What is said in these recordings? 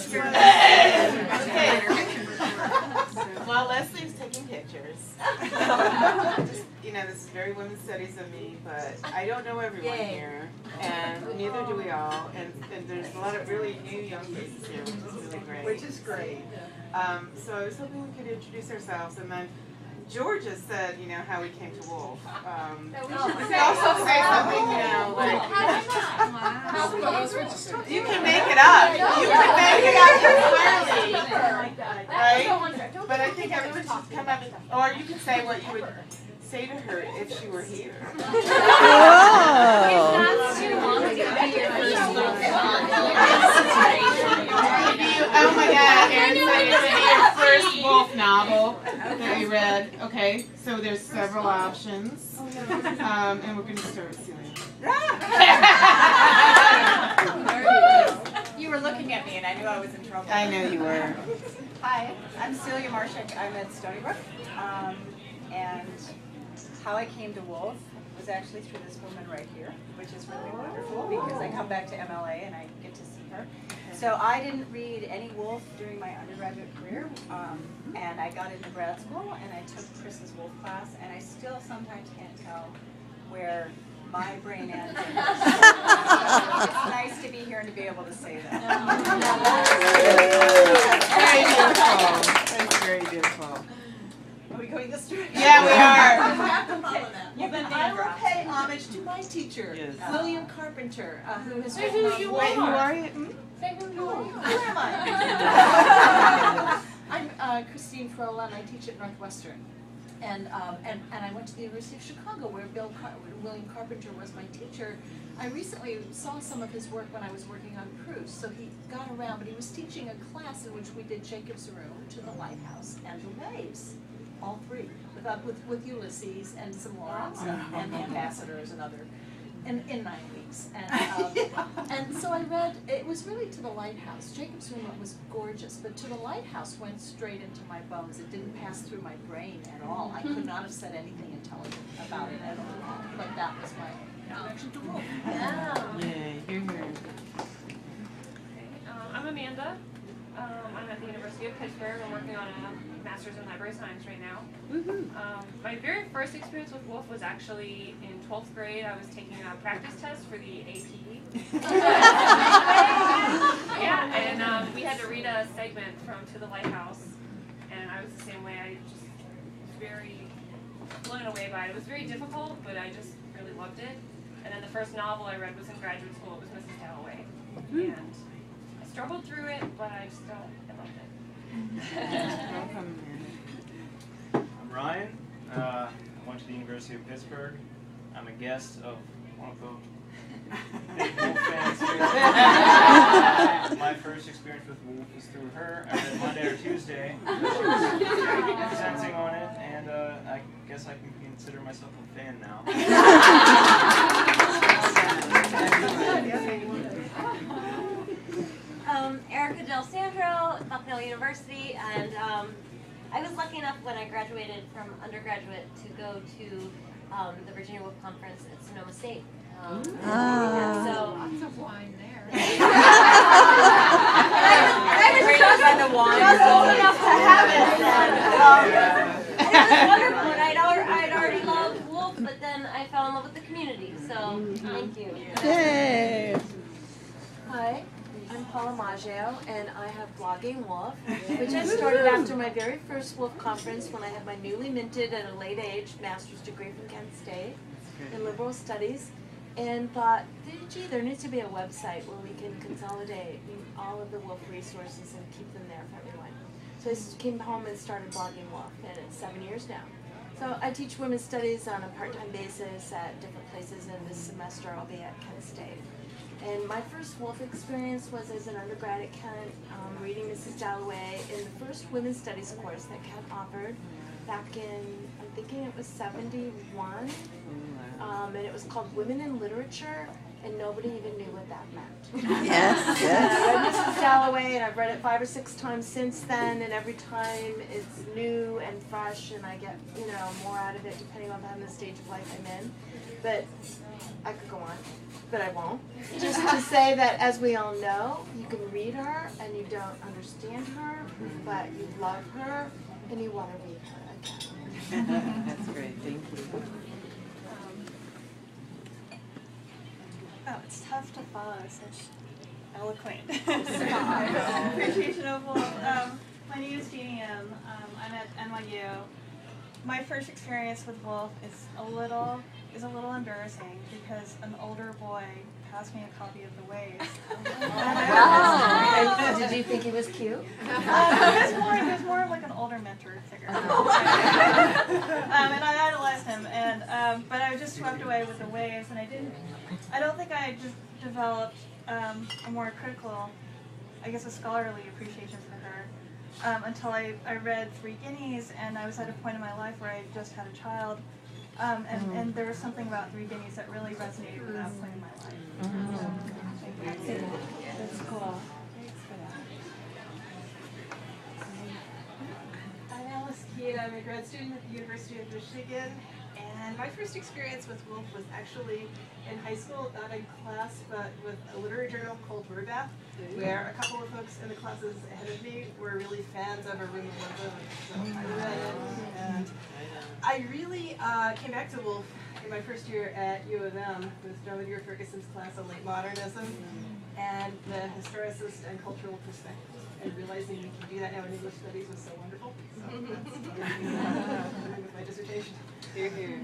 Okay. While Leslie's taking pictures, this is very women's studies of me, but I don't know everyone here, and neither do we all, and there's a lot of really new young faces here, which is really great. Which is great. So I was hoping we could introduce ourselves, and then Georgia said, how we came to Woolf. We could also say something, like, you can make it up. You can make it up entirely, right? But I think everyone should come up, or you can say what you would say to her if she were here. Oh my God, Aaron said it's your first Woolf novel that we read. Okay, so there's several options, and we're going to start with Celia. You were looking at me and I knew I was in trouble. I know you were. Hi, I'm Celia Marshak. I'm at Stony Brook. And how I came to Woolf was actually through this woman right here, which is really wonderful because I come back to MLA and I get to see her. So I didn't read any Woolf during my undergraduate career, and I got into grad school and I took Chris's Woolf class, and I still sometimes can't tell where my brain ends. It's nice to be here and to be able to say that. Very beautiful. That's very beautiful. Are we going this direction? Yeah, we are. I will pay homage to my teacher, Yes. William Carpenter, who has Say written who on you Woolf. Wait, who are you? Say who you are. Who am I? I'm Christine Frola, and I teach at Northwestern. And I went to the University of Chicago, where William Carpenter was my teacher. I recently saw some of his work when I was working on Proust, so he got around, but he was teaching a class in which we did Jacob's Room, To the Lighthouse, and The Waves, all three, with Ulysses and some Lawrence and the Ambassadors and other, in 9 weeks. And so I read, it was really To the Lighthouse. Jacob's Room was gorgeous, but To the Lighthouse went straight into my bones. It didn't pass through my brain at all. I could not have said anything intelligent about it at all, but that was my introduction to Woolf. Yay, you're here. I'm Amanda. I'm at the University of Pittsburgh. I'm working on a master's in library science right now. My very first experience with Woolf was actually in 12th grade. I was taking a practice test for the AP. Yeah, and we had to read a segment from To the Lighthouse, and I was the same way. I just was very blown away by it. It was very difficult, but I just really loved it. And then the first novel I read was in graduate school. It was Mrs. Dalloway, and I struggled through it, but I loved it. Welcome. I'm Ryan. I went to the University of Pittsburgh. I'm a guest of one of the big Woolf fans here. My first experience with Woolf was through her. I read Monday or Tuesday. She was presenting on it, and I guess I can consider myself a fan now. Erica Del Sandro, Bucknell University, and I was lucky enough when I graduated from undergraduate to go to the Virginia Woolf Conference at Sonoma State. And so Lots of wine there. I was just old enough to have it. And it was wonderful, and I'd already loved Woolf, but then I fell in love with the community. So thank you. Yay. Hi, I'm Paula Maggio, and I have Blogging Woolf, which I started after my very first Woolf conference when I had my newly minted at a late age master's degree from Kent State in liberal studies, and thought, gee, there needs to be a website where we can consolidate all of the Woolf resources and keep them there for everyone. So I came home and started Blogging Woolf, and it's 7 years now. So I teach women's studies on a part-time basis at different places, and this semester I'll be at Kent State. And my first Woolf experience was as an undergrad at Kent, reading Mrs. Dalloway in the first women's studies course that Kent offered back in, I'm thinking it was 71, and it was called Women in Literature, and nobody even knew what that meant. Yes, yes. I read Mrs. Dalloway, and I've read it 5 or 6 times since then, and every time it's new and fresh, and I get, more out of it depending on the stage of life I'm in. But I could go on, but I won't. Just to say that, as we all know, you can read her, and and you don't understand her, but you love her and you want to read her again. That's great, thank you. Oh, it's tough to follow such eloquent appreciation of Woolf. My name is Jeannie M. I'm at NYU. My first experience with Woolf is a little embarrassing because an older boy passed me a copy of The Waves. Wow. Did you think he was cute? It was more of like an older mentor figure. And I idolized him, but I was just swept away with The Waves, and I don't think I just developed a more critical, I guess a scholarly appreciation for her until I read Three Guineas, and I was at a point in my life where I just had a child, and there was something about Three Guineas that really resonated with that point in my life. That's cool. I'm Alice Keene. I'm a grad student at the University of Michigan, and my first experience with Woolf was actually in high school, not in class, but with a literary journal called Wordbath, where a couple of folks in the classes ahead of me were really fans of A Room of One Woman. So I read it, and I really came back to Woolf in my first year at U of M with John Ferguson's class on late modernism and the historicist and cultural perspectives, and realizing we can do that now in English studies was so wonderful. So that's with my dissertation. Here, here.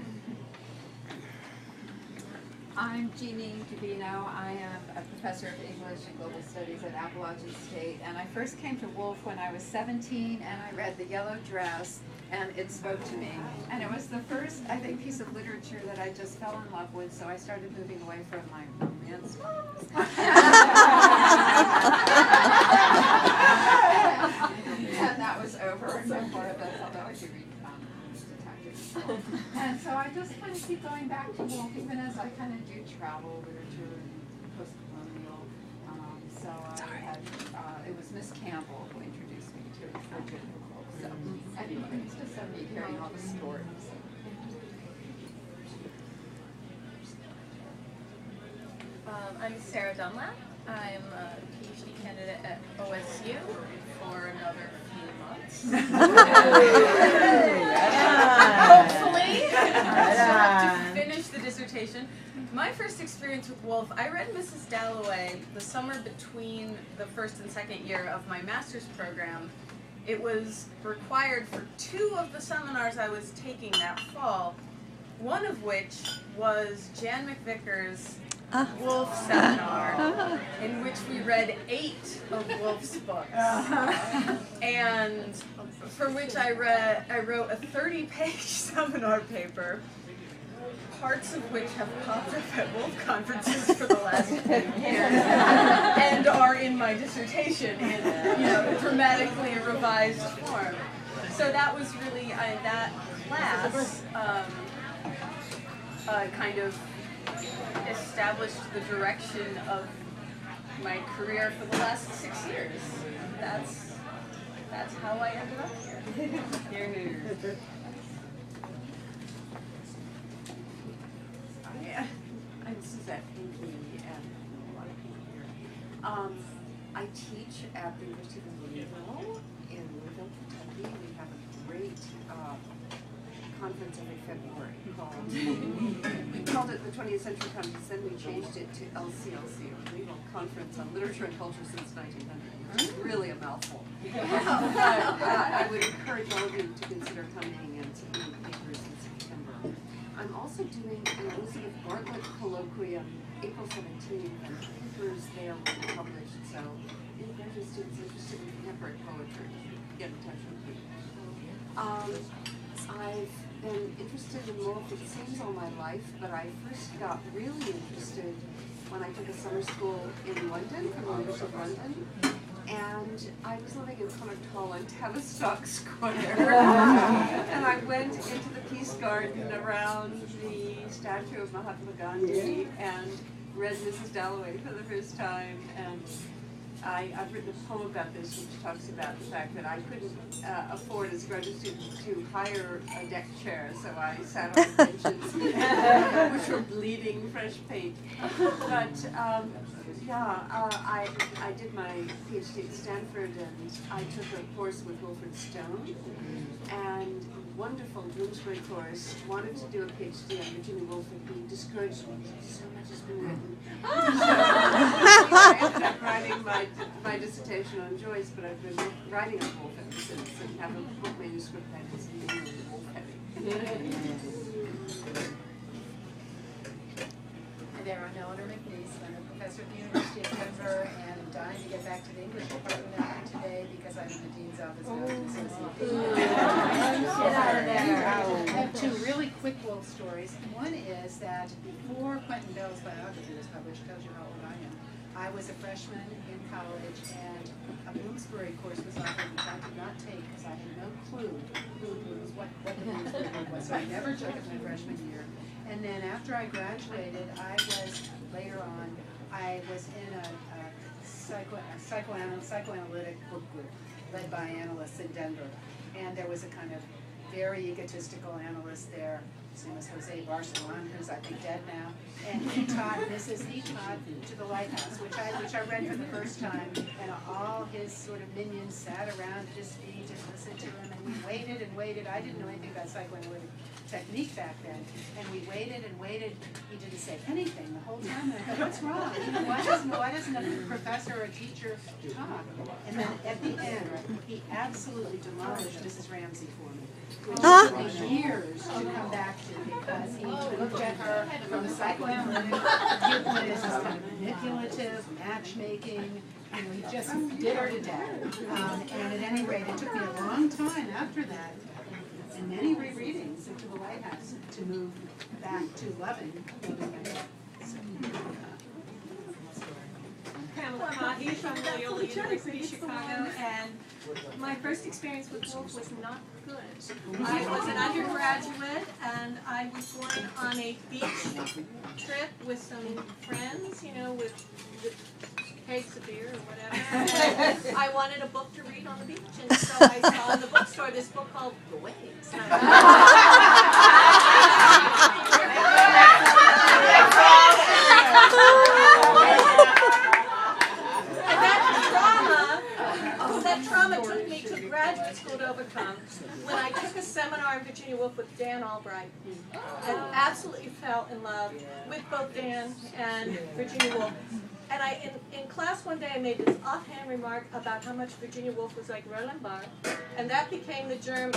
I'm Jeannie Davino. I am a professor of English and Global Studies at Appalachian State, and I first came to Woolf when I was 17, and I read The Yellow Dress, and it spoke to me. And it was the first, I think, piece of literature that I just fell in love with, so I started moving away from my romance novels. And that was over, and no more of those, although I do read detectives. And so I just kind of keep going back to Woolf, even as I kind of do travel literature and post-colonial. So I had, it was Miss Campbell who introduced me to Virginia Woolf. So anyway, it's just me hearing all the stories. I'm Sarah Dunlap. I'm a PhD candidate at OSU for another few months. Hopefully, to finish the dissertation. My first experience with Woolf, I read Mrs. Dalloway the summer between the first and second year of my master's program. It was required for 2 of the seminars I was taking that fall, one of which was Jan McVicker's Woolf seminar, in which we read 8 of Woolf's books, and for which I wrote a 30-page seminar paper, parts of which have popped up at Woolf conferences for the last 10 years, and are in my dissertation in dramatically revised form. So that was really that class kind of established the direction of my career for the last 6 years. That's how I ended up here. Here. Yeah, I'm Suzette Pinckney, and a lot of people here. I teach at the University of Louisville in Louisville, Kentucky. We have a great conference every February called, we called it the 20th Century Conference, then we changed it to LCLC, or Louisville Conference on Literature and Culture since 1900. It's really a mouthful. I would encourage all of you to consider coming and submitting papers in September. I'm also doing an Elizabeth Bartlett colloquium April 17th, and papers there will be published, so any graduate students interested in contemporary poetry, get in touch with me. I've been interested in Woolf, it seems, all my life, but I first got really interested when I took a summer school in London, from the University of London, and I was living in Connaught Hall in Tavistock Square, and I went into the Peace Garden around the statue of Mahatma Gandhi and read Mrs. Dalloway for the first time, and I've written a poem about this, which talks about the fact that I couldn't afford as a graduate student to hire a deck chair, so I sat on the benches, which were bleeding fresh paint. But I did my PhD at Stanford, and I took a course with Woolf and Stone, and wonderful Bloomsbury course. Wanted to do a PhD on Virginia Woolf, and he discouraged me. So much has been written. So I ended up writing my dissertation on Joyce, but I've been writing on Woolf ever since, and have a book manuscript that is mainly Woolf heavy. Hi there, I'm Eleanor McNeese. I'm a professor at the University of Denver, and I'm dying to get back to the English department after today because I'm in the dean's office now. I have two really quick Woolf stories. One is that before Quentin Bell's biography was published, tells you how old I am, I was a freshman in college, and a Bloomsbury course was offered, which I did not take because I had no clue what the Bloomsbury group was, so I never took it my freshman year. And then after I graduated, later on, I was in a psychoanalytic book group led by analysts in Denver. And there was a kind of very egotistical analyst there. His name was Jose Barcelon, who's I think dead now. And he taught To the Lighthouse, which I read for the first time. And all his sort of minions sat around at his feet and listened to him. And we waited and waited. I didn't know anything about psychoanalytic technique back then, and we waited and waited. He didn't say anything the whole time. And I thought, what's wrong? Why doesn't a professor or a teacher talk? And then at the end, he absolutely demolished Mrs. Ramsey for me, which took me years to come back to, because he looked at her from a psychoanalytic viewpoint as this kind of manipulative, matchmaking. He just did her to death. And at any rate, it took me a long time after that, and many rereadings into the Lighthouse, to move back to loving Pamela Mahi from Loyola University, Chicago, and my first experience with Woolf was not good. I was an undergraduate, and I was going on a beach trip with some friends, with kegs of beer or whatever. And I wanted a book to read on the beach, and so I saw in the bookstore this book called The Waves. And that trauma took me to graduate school to overcome when I took a seminar in Virginia Woolf with Dan Albright, and absolutely fell in love with both Dan and Virginia Woolf. And in class one day, I made this offhand remark about how much Virginia Woolf was like Roland Barthes, and that became the germ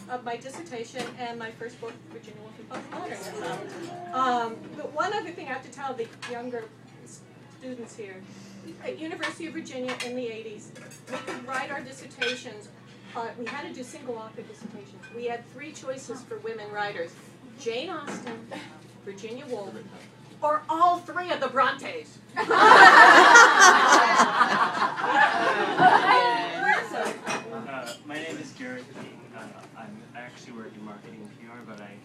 of my dissertation and my first book, Virginia Woolf in Postmodernism. But one other thing I have to tell the younger students here, at University of Virginia in the 80s, we could write our dissertations. We had to do single author dissertations. We had 3 choices for women writers: Jane Austen, Virginia Woolf, or all 3 of the Brontes. My name is Jared King. I actually work in marketing and PR, but I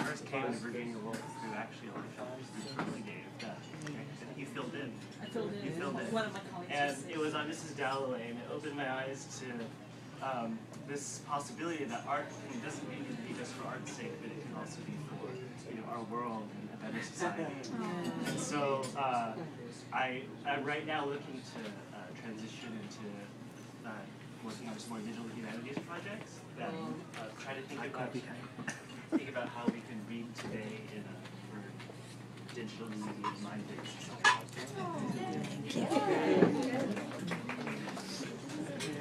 first came to Virginia Woolf through actually a early days. You filled in. I filled in. You filled in. One of my colleagues. And it was on Mrs. Dalloway, and it opened my eyes to this possibility that art doesn't need to be just for art's sake, but it can also be for our world and a better society. And so I'm right now looking to transition into working on some more digital humanities projects that try to think about how we can read today in a digitally minded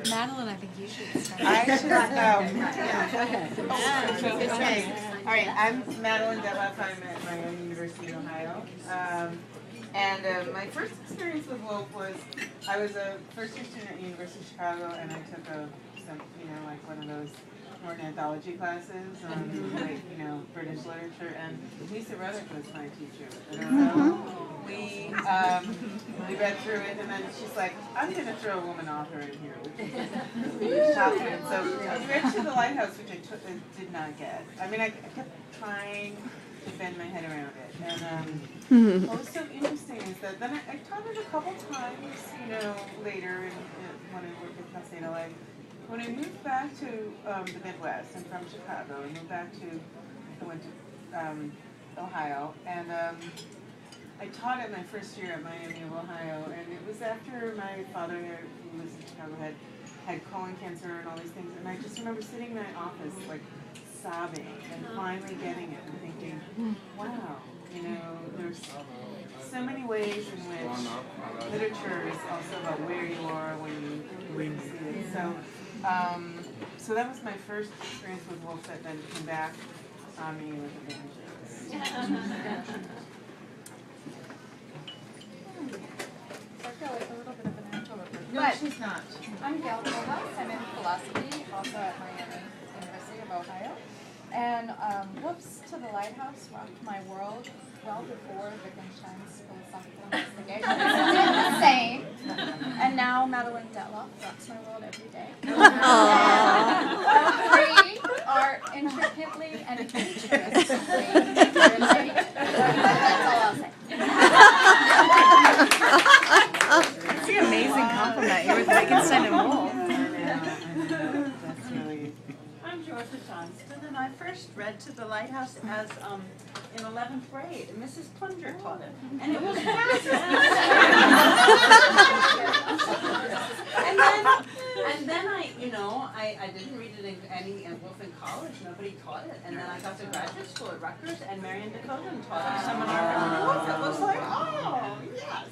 Madeline, I think you should start. I should okay. All right, I'm Madeline Deloff. I'm at Miami University in Ohio. And my first experience with Woolf was, I was a first-year student at the University of Chicago, and I took like one of those important anthology classes on British literature, and Lisa Ruddock was my teacher. And so we read through it, and then she's like, I'm going to throw a woman author in here, which is shocking. So I read To the Lighthouse, which I did not get. I mean, I kept trying to bend my head around it. And what was so interesting is that then I taught it a couple times, later when I worked at Cal State LA. When I moved back to the Midwest, I'm from Chicago, I went to Ohio, and I taught it my first year at Miami of Ohio, and it was after my father, who was in Chicago, had colon cancer and all these things, and I just remember sitting in my office like sobbing and finally getting it and thinking, wow, you know, there's so many ways in which literature is also about where you are when you see it. So that was my first experience with Woolf that then came back on me with a vengeance. I feel like a little bit of an introvert. No, she's not. I'm Gail Kohlhaas. I'm in philosophy, also at Miami University of Ohio. And Whoops to the Lighthouse rocked my world well before Wittgenstein's philosophical investigation. It's the same. And now Madeline Detloff rocks my world every day. All three are intricately and futuristically related. That's all I'll say. That's an amazing compliment. You're with Wittgenstein and Woolf. That's really. I'm Georgia Johnston, and I first read To the Lighthouse as in 11th grade, and Mrs. Plunger taught it, and it was fascinating. and then I didn't read it in Woolf in college. Nobody taught it, and then I got to graduate school at Rutgers, and Marion Dakotan taught a seminar on Woolf. It was like, oh yes.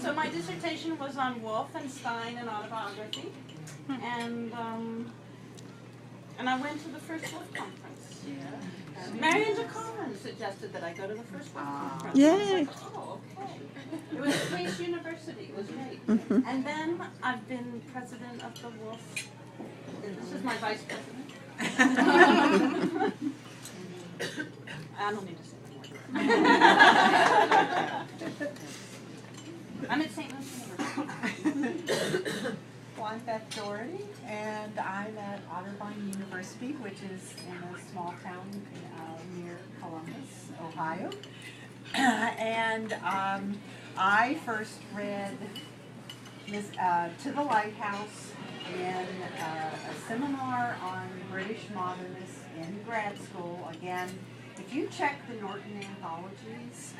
So my dissertation was on Woolf and Stein and autobiography, and I went to the first Woolf conference. Yeah. Marion Dakotan suggested that I go to the first Woolf conference. Yay. I was like, oh, okay. It was at Pace University. It was great. And then I've been president of the Woolf. This is my vice president. I don't need to say more. I'm at St. Louis University. Well, I'm Beth Doherty, and I'm at Otterbein University, which is in a small town near Columbus, Ohio. And I first read To the Lighthouse in a seminar on British modernists in grad school. Again, if you check the Norton anthologies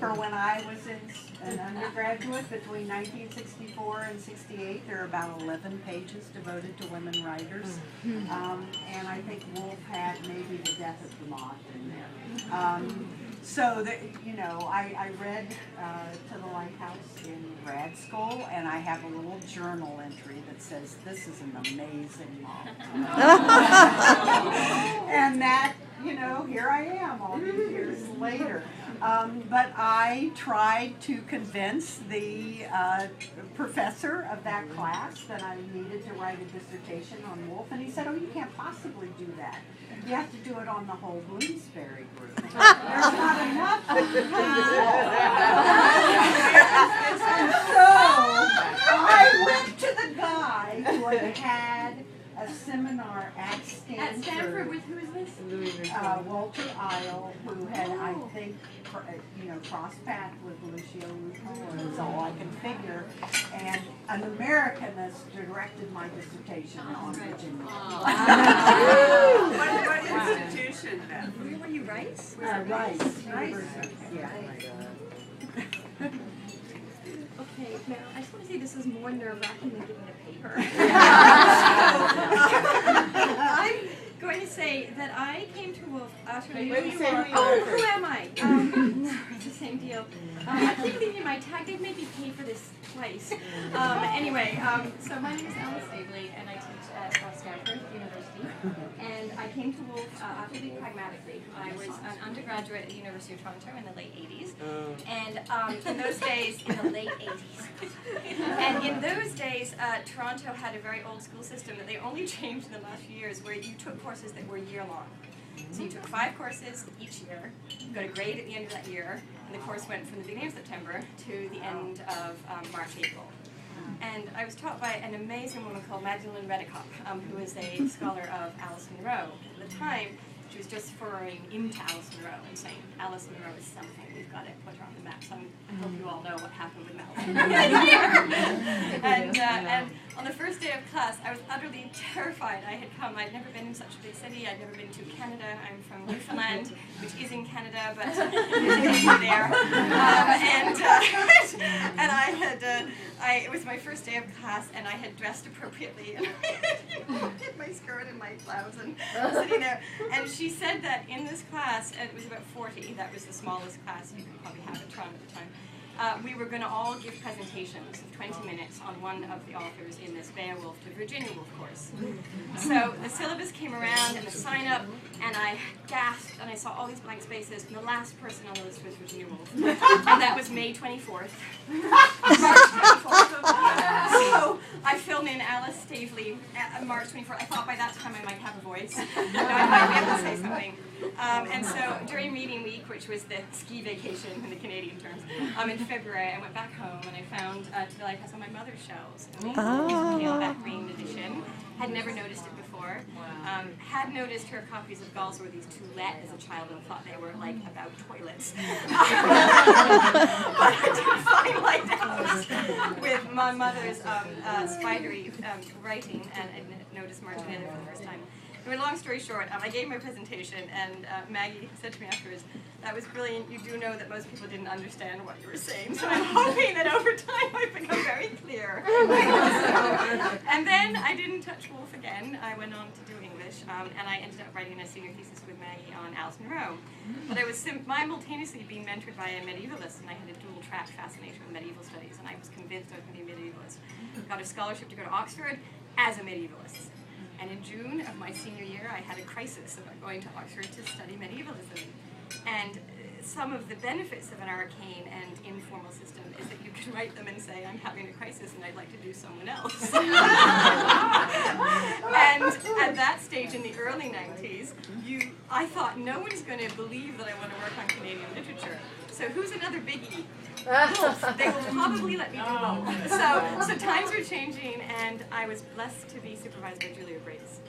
for when I was an undergraduate between 1964 and 68, there are about 11 pages devoted to women writers. And I think Woolf had maybe The Death of the Moth in there. So that, I read To the Lighthouse in grad school, and I have a little journal entry that says, "This is an amazing novel." And that, here I am all these years later. But I tried to convince the professor of that class that I needed to write a dissertation on Woolf, and he said, "Oh, you can't possibly do that. You have to do it on the whole Bloomsbury group. There's not enough." So I went to the guy who had a seminar at Stanford. At Stanford, with who is this? Walter Isle, who had, I think, crossed paths with Lucio Rucco, is all I can figure, and an Americanist directed my dissertation on Virginia. What institution then? Were you Rice? Rice. Yeah. Okay, now I just want to say this is more nerve-wracking than giving a paper. I'm going to say that I came to Woolf after New York. Who am I? It's the same deal. I keep thinking my tag, they've made me pay for this twice. Anyway, so my name is Alice Stabley, and I teach at Stanford University. And I came to Woolf utterly pragmatically. I was an undergraduate at the University of Toronto in the late 80s. And in those days, in the late 80s. And in those days, Toronto had a very old school system that they only changed in the last few years, where you took courses that were year-long. So you took 5 courses each year, you got a grade at the end of that year, and the course went from the beginning of September to the end of March, April. And I was taught by an amazing woman called Magdalene Redekop, who is a scholar of Alice Munro. At the time, she was just furrowing into Alice Munro and saying, Alice Munro is something, we've got to put her on the map. So I hope you all know what happened with Alice Munro. And a On the first day of class, I was utterly terrified. I'd never been in such a big city. I'd never been to Canada. I'm from Newfoundland, which is in Canada, but there's a nation there. It was my first day of class, and I had dressed appropriately, and I had my skirt and my blouse and sitting there. And she said that in this class, and it was about 40, that was the smallest class you could probably have at Toronto at the time, we were going to all give presentations of 20 minutes on one of the authors in this Beowulf to Virginia Woolf course. So the syllabus came around and the sign up, and I gasped and I saw all these blank spaces, and the last person on the list was Virginia Woolf. And that was May 24th. March 24th. So I filled in Alice Stavely March 24th. I thought by that time I might have a voice. I might be able to say something. And so during meeting week, which was the ski vacation in the Canadian terms, in February, I went back home and I found To the Lighthouse on my mother's shelves. Paperback green edition. Had never noticed it before. Had noticed her copies of Galsworthy's To Let as a child and thought they were like about toilets. But I did find Lighthouse with my mother's spidery writing, and I noticed March together for the first time. Anyway, long story short, I gave my presentation, and Maggie said to me afterwards, "That was brilliant. You do know that most people didn't understand what you were saying, so I'm hoping that over time I've become very clear." And then I didn't touch Woolf again. I went on to do English, and I ended up writing a senior thesis with Maggie on Alice Munro. But I was simultaneously being mentored by a medievalist, and I had a dual-track fascination with medieval studies, and I was convinced I was going to be a medievalist. Got a scholarship to go to Oxford as a medievalist. And in June of my senior year, I had a crisis about going to Oxford to study medievalism. And some of the benefits of an arcane and informal system is that you can write them and say, "I'm having a crisis and I'd like to do someone else." And at that stage in the early 90s, I thought no one's going to believe that I want to work on Canadian literature. So who's another biggie? Woolf. They will probably let me do Woolf. So times were changing, and I was blessed to be supervised by Julia Brace.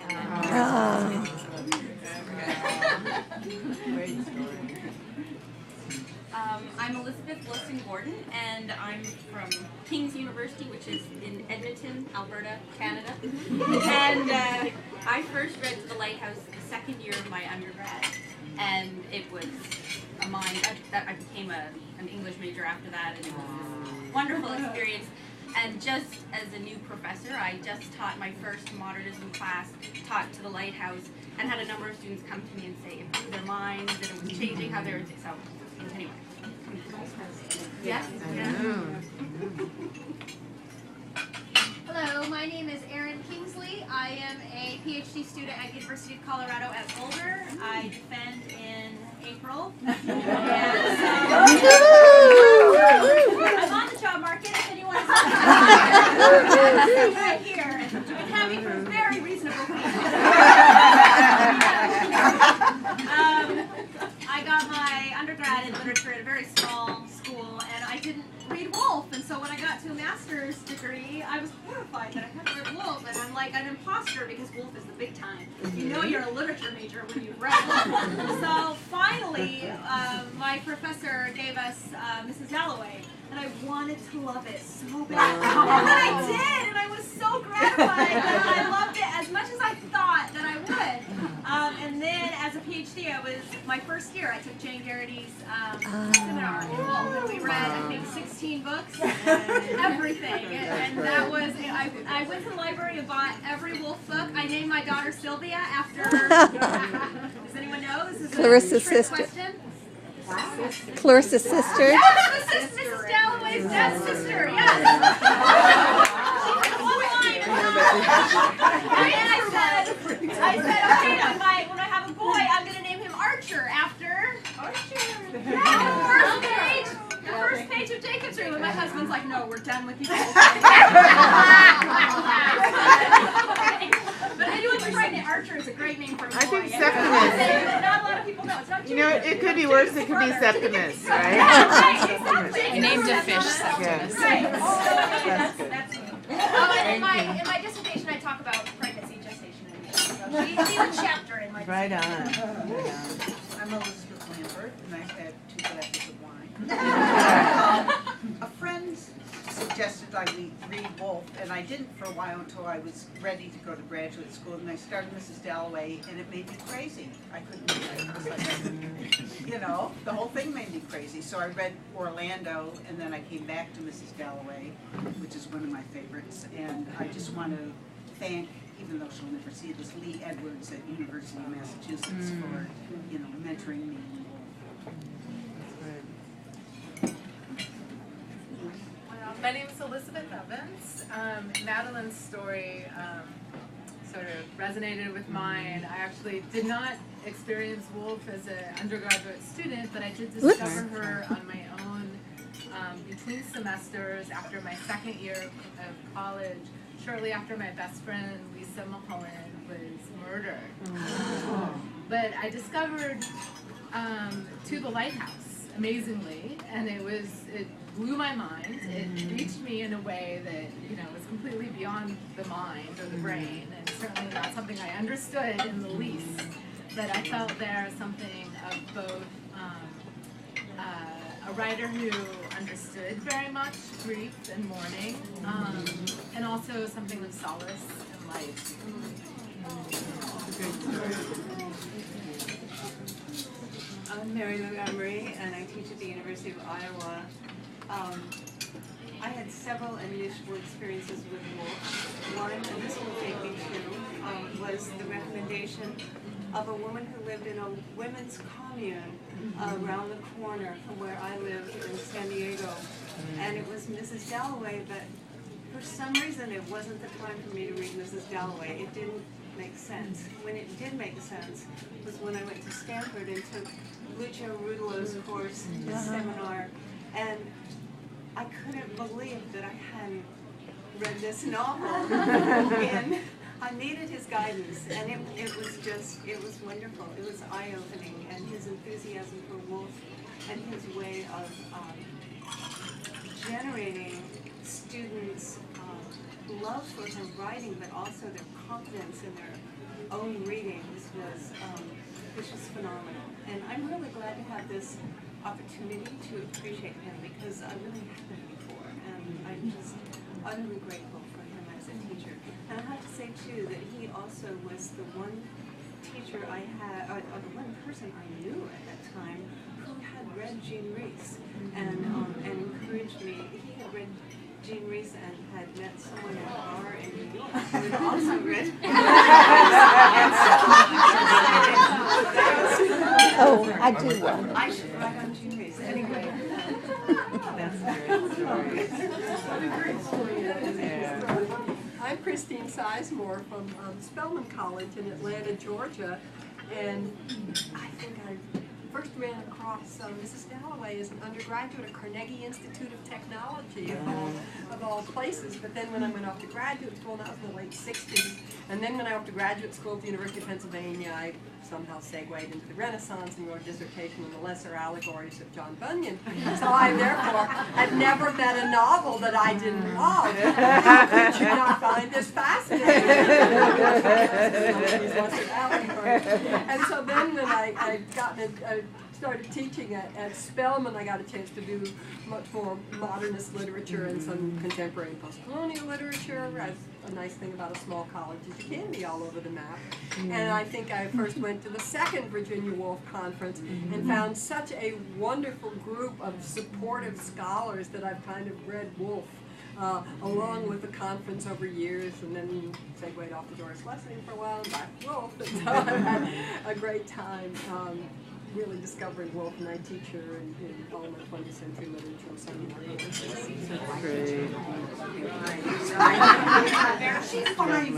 I'm Elizabeth Wilson-Gordon, and I'm from King's University, which is in Edmonton, Alberta, Canada. And I first read To the Lighthouse the second year of my undergrad, and it was a mind. I became an English major after that, and it was this wonderful experience. And just as a new professor, I just taught my first modernism class, taught To the Lighthouse, and had a number of students come to me and say it blew their minds, that it was changing how they were. So anyway. Yes. Hello, my name is Erin Kingsley. I am a PhD student at University of Colorado at Boulder. I defend in April. I'm on the job market if anyone is right here. Been having for very reasonable people. I got my undergrad in literature at a very small school, and I didn't read Woolf, and so when I got to a master's degree, I was horrified that I hadn't read Woolf, and I'm like an imposter because Woolf is the big time. You know you're a literature major when you've read Woolf. So finally, my professor gave us Mrs. Dalloway, and I wanted to love it so bad. And then I did, and I was so gratified that I loved it as much as I thought that I would. And then as a PhD, my first year, I took Jane Garrity's seminar in Woolf, and we read, I think, 16 books, everything. And that was, I went to the library and bought every Woolf book. I named my daughter Sylvia after, does anyone know? This is Clarissa's sister. Question. Clarissa's sister. Yes, Mrs. Dalloway's dad's sister, yes. I said, okay, when I have a boy, I'm going to name him Archer after Archer. Yeah, the first page of Jacob's Room, and my husband's like, no, we're done with you. But anyone who's pregnant, Archer is a great name for a boy. I think Septimus. Not a lot of people know. It's not You know, it could be worse. It could be Septimus, right? Right, exactly. I named a fish Septimus. Right. That's me. In my dissertation, I talk about pregnancy, gestation, and so she's a chapter in my Right on. I'm Elizabeth Lambert, and I've had 2 glasses of wine. A friend suggested suggested I read Woolf, and I didn't for a while until I was ready to go to graduate school, and I started Mrs. Dalloway, and it made me crazy. I couldn't do it. It was like, you know, the whole thing made me crazy. So I read Orlando, and then I came back to Mrs. Dalloway, which is one of my favorites, and I just want to thank, even though she'll never see this, Lee Edwards at University of Massachusetts for, you know, mentoring me. My name is Elizabeth Evans. Madeline's story sort of resonated with mine. I actually did not experience Woolf as an undergraduate student, but I did discover her on my own between semesters after my second year of college, shortly after my best friend Lisa Mulholland was murdered. But I discovered To the Lighthouse, amazingly, and it blew my mind. It reached me in a way that, you know, was completely beyond the mind or the brain, and certainly not something I understood in the least. But I felt there something of both a writer who understood very much grief and mourning, and also something of solace and life. I'm Mary Montgomery, and I teach at the University of Iowa. I had several initial experiences with Woolf. One, and this will take me to, was the recommendation of a woman who lived in a women's commune around the corner from where I lived in San Diego. And it was Mrs. Dalloway, but for some reason it wasn't the time for me to read Mrs. Dalloway. It didn't make sense. When it did make sense was when I went to Stanford and took Lucio Rudello's course, his seminar, and I couldn't believe that I hadn't read this novel. And I needed his guidance, and it was wonderful. It was eye-opening, and his enthusiasm for Woolf and his way of generating students' love for her writing, but also their confidence in their own readings was just phenomenal. And I'm really glad to have this opportunity to appreciate him, because I really haven't before, and I'm just utterly grateful for him as a teacher. And I have to say too that he also was the one teacher I had, or the one person I knew at that time who had read Jean Rhys and encouraged me. He had read Jean Rhys and had met someone at a bar in New York who had also read. Oh, I do one. I should write on Jean Rhys. Anyway, that's a great story. I'm Christine Sizemore from Spelman College in Atlanta, Georgia, and I think I first ran across Mrs. Dalloway as an undergraduate at Carnegie Institute of Technology, of all places. But then when I went off to graduate school, and that was in the late 60s, and then when I went to graduate school at the University of Pennsylvania, I somehow segued into the Renaissance and wrote a dissertation on the lesser allegories of John Bunyan. So I therefore had never met a novel that I didn't love. How could you not find this fascinating? And so then when I started teaching at Spelman, I got a chance to do much more modernist literature and some contemporary and post-colonial literature. As a nice thing about a small college is you can be all over the map. And I think I first went to the second Virginia Woolf Conference and found such a wonderful group of supportive scholars that I've kind of read Woolf along with the conference over years, and then segued off to Doris Lessing for a while and back to Woolf. And so I've had a great time really discovering Woolf, and I teach her in all my 20th century literature and seminars. She's fine.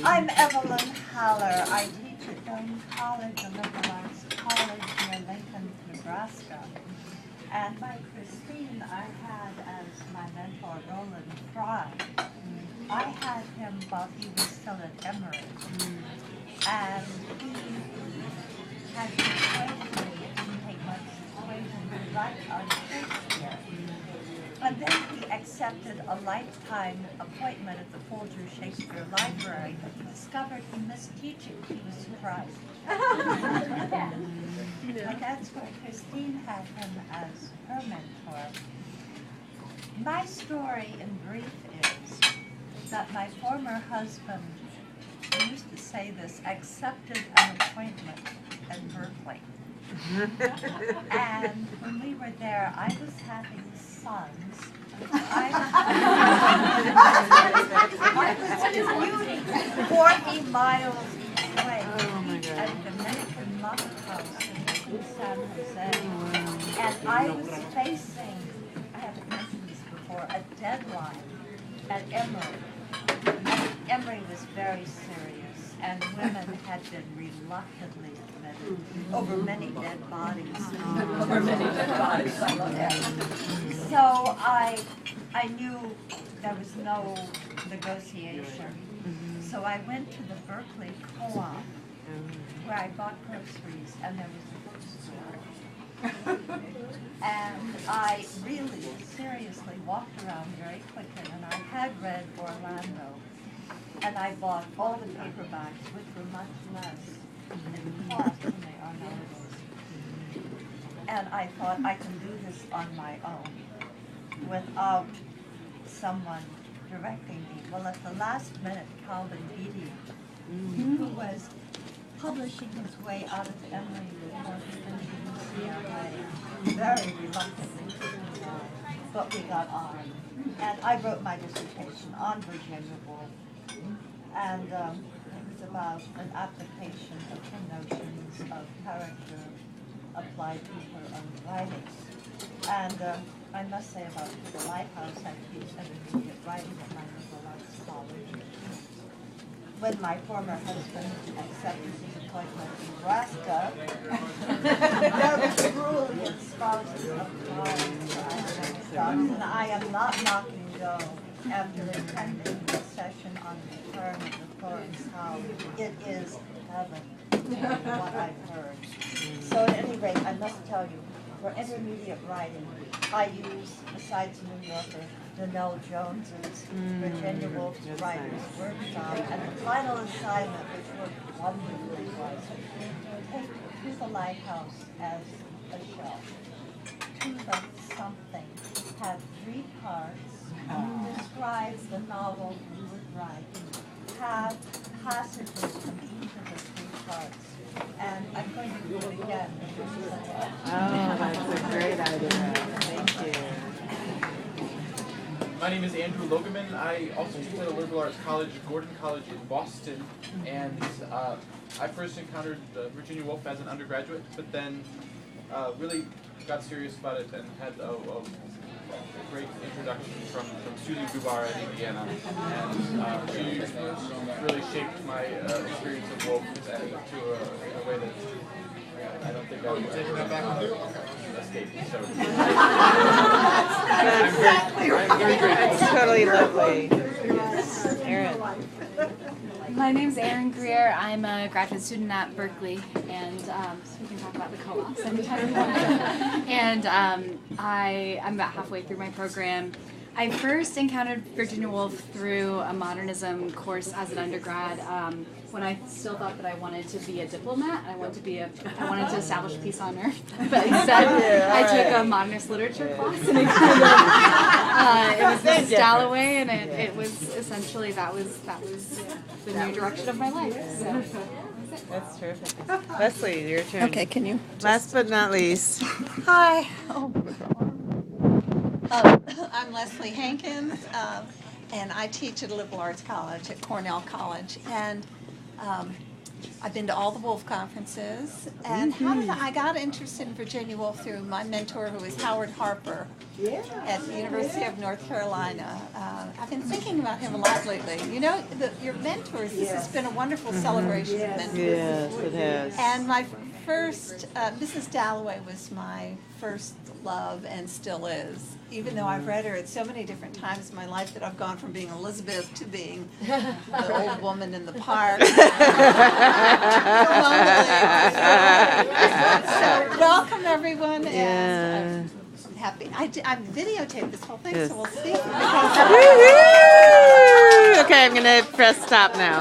I'm Evelyn Haller. I teach at Doane College, a liberal arts college near Lincoln, Nebraska. And by Christine, I had as my mentor Roland Fry. I had him while he was still at Emory. And he had persuaded me, it didn't take much persuasion to write on Shakespeare. And then he accepted a lifetime appointment at the Folger Shakespeare Library, but he discovered he missed teaching. He was surprised. But that's where Christine had him as her mentor. My story in brief is that my former husband, he used to say this, accepted an appointment at Berkeley. And when we were there, I was having sons. I was 40 miles each way at the Dominican Mother House in San Jose. And I was facing, I haven't mentioned this before, a deadline at Emory. Emory was very serious, and women had been reluctantly admitted over many dead bodies. Over many dead bodies. So I knew there was no negotiation. So I went to the Berkeley Co-op where I bought groceries, and there was a bookstore. And I really seriously walked around very quickly, and I had read Orlando. And I bought all the paperbacks, which were much less in cost than they are nowadays. And I thought I can do this on my own without someone directing me. Well, at the last minute, Calvin Beatty, who was publishing his way out of Emory before he finished UCLA, very reluctantly, but we got on. And I wrote my dissertation on Virginia Woolf. And it was about an application of her notions of character applied to her own writings. And I must say about the Lighthouse, I teach intermediate writing at my liberal arts college. When my former husband accepted his appointment in Nebraska, there was cruelly espoused of and I am not knocking go. After attending the session on the return of the Florence House, it is heaven, what I've heard. So at any rate, I must tell you, for intermediate writing, I use, besides New Yorker, Danelle Jones's Virginia Woolf's Writer's Workshop, and the final assignment, which worked wonderfully, was take To the Lighthouse as a shelf. To the something had 3 parts. Describe the novel you would write. Have passages from each of the 3 parts. And I'm going to do it again. Oh, that's a great idea. Thank you. My name is Andrew Logeman. I also teach at a liberal arts college, Gordon College in Boston. And I first encountered Virginia Woolf as an undergraduate, but then really got serious about it and had a great introduction from Susie Gubar at Indiana, and she really shaped my experience of Woolf in a way that I don't think I would escape. So I'm very grateful. That's totally lovely. Erin. My name's Erin Greer. I'm a graduate student at Berkeley, and so we can talk about the co-ops anytime you want. And I'm about halfway through my program. I first encountered Virginia Woolf through a modernism course as an undergrad when I still thought that I wanted to be a diplomat. I wanted to establish peace on earth, but instead I took a modernist literature class, and it kind of it was Mrs. Dalloway, and it was essentially that was the new direction of my life. So. That's terrific. Leslie, your turn. Okay, can you? Last but not least. Hi. I'm Leslie Hankins, and I teach at a liberal arts college at Cornell College. And I've been to all the Woolf conferences. And I got interested in Virginia Woolf through my mentor, who is Howard Harper at the University of North Carolina. I've been thinking about him a lot lately. You know, your mentors, this has been a wonderful celebration of mentors. Yes, it has. And my first, Mrs. Dalloway was my first love and still is. Even though I've read her at so many different times in my life that I've gone from being Elizabeth to being the old woman in the park. So welcome everyone, and happy. I videotaped this whole thing, Yes. so we'll see. Okay, I'm going to press stop now.